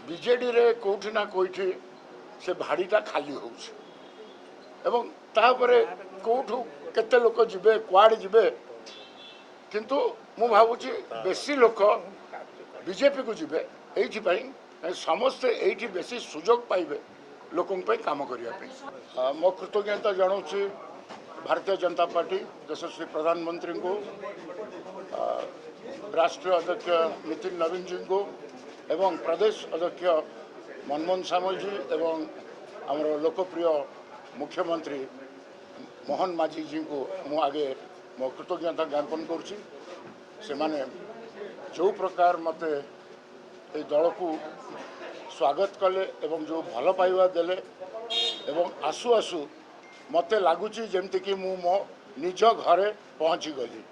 विजेडी रे कोठी ना कोठी से भाड़ीटा खाली होउछ एवं तापरे कोठू केते लोक जिबे क्वाड जिबे किंतु मु भाबुची बेसी लोक बीजेपी को जिबे एइथि पई समस्त एइथि बेसी सुजोग पाइबे लोकन पे काम करिया पे मो कृतज्ञता जनाऊँ भारतीय जनता पार्टी यशस्वी प्रधानमंत्री को राष्ट्रीय अध्यक्ष नितिन नवीन जी को एवं प्रदेश अध्यक्ष मनमोहन सामल जी एवं आमर लोकप्रिय मुख्यमंत्री मोहन माझी जी को मु आगे मो कृतज्ञता ज्ञापन करुँची से माने जो प्रकार मते ए दल को स्वागत कले एवं जो भल पाइबा देले एवं आसु आसु मते लगुच जमती कि मु मो निज घरे पहुँची गली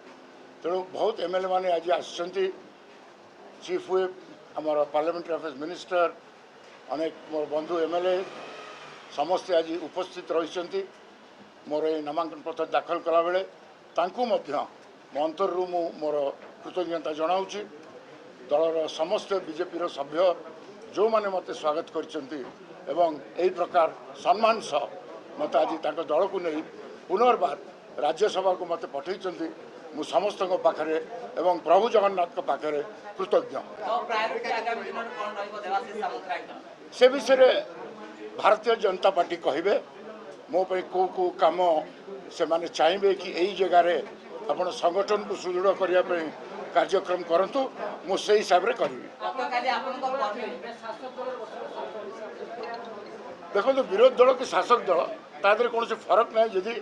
तेणु बहुत एमएलए माने आज आसछंती चीफ व्हिप आमर पार्लियामेंट्री अफेयर्स मिनिस्टर अनेक मोर बंधु एमएलए समस्ते आज उपस्थित रही मोर ये नामांकन पत्र दाखल कला बेले तांकु मध्य मो अंतरु मु मोर कृतज्ञता जनाऊँच दलर समस्त बीजेपी सभ्य जो माने मते स्वागत करछंती एवं एही प्रकार सम्मान सह मत आज दल को नहीं पुनर्बार राज्यसभा को मत पठे मु समस्त पाखरे एवं प्रभु जगन्नाथ पाखरे कृतज्ञ से विषय भारतीय जनता पार्टी कहे मो पे को काम से माने चाहिए कि यही जगार आपण संगठन को सुदृढ़ करने कार्यक्रम करंतु मु से हिसाब से करी देखो तो विरोध दल कि शासक दल तादर कौन से फरक ना जदि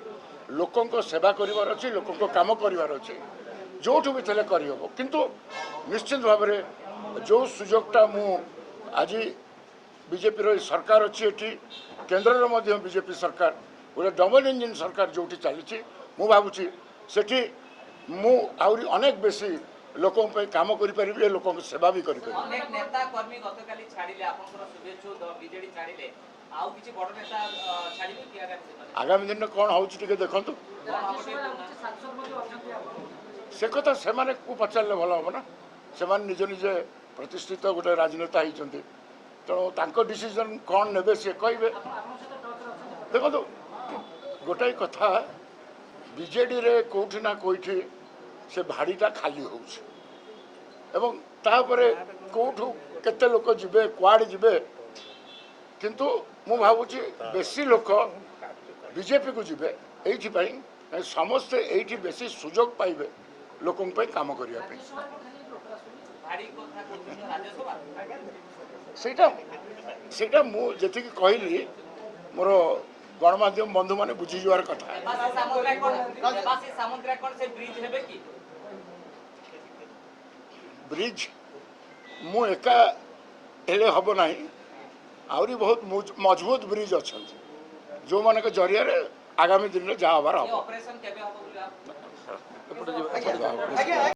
लोकों सेवा करार अच्छी लोकों काम करार अच्छे जो भी थे करहब किंतु निश्चित भाव में जो सुजोगटा मु आज बीजेपी सरकार अच्छी एटी केन्द्र में बीजेपी सरकार गोटे डबल इंजिन सरकार जो चली मु भावुची सेठी मु आउरी अनेक बेसी लोकों पे काम करि परिबे लोकों की सेवा भी करि परिबे अनेक नेता कर्मी गतकाली छाडिले आपनकर शुभेच्छा बीजेडी छाडिले आउ किछि बड़ नेता छाडिबे कि आगामी दिन कौन होउछि टिके देखंतु से कथा से माने को पचारले भलो हो ना से माने निज निजे प्रतिष्ठित गोटे राजनेता हिचंती तेणु तांको डिसीजन कौन नेबे से कहबे देखो तो गोटाई कथा बीजेडी रे कोठी ना कोठी से भाड़ीटा खाली होउछ एवं तापरे कोठू केते लोक जिबे क्वाड जिबे किंतु मु भाबुची बेसी लोक बीजेपी को जिबे एइथि पई समस्त एइथि बेसी सुजोग पाइबे लोकन पे काम करिया पे सेटा मु जेति कहली मोर गणमाध्यम बंधु माने बुझी जुआर कथा ब्रिज मु एका हेले हब नाही आउरी बहुत मजबूत ब्रिज अच्छा जो मान के जरिया आगामी दिन में जा हबार हम।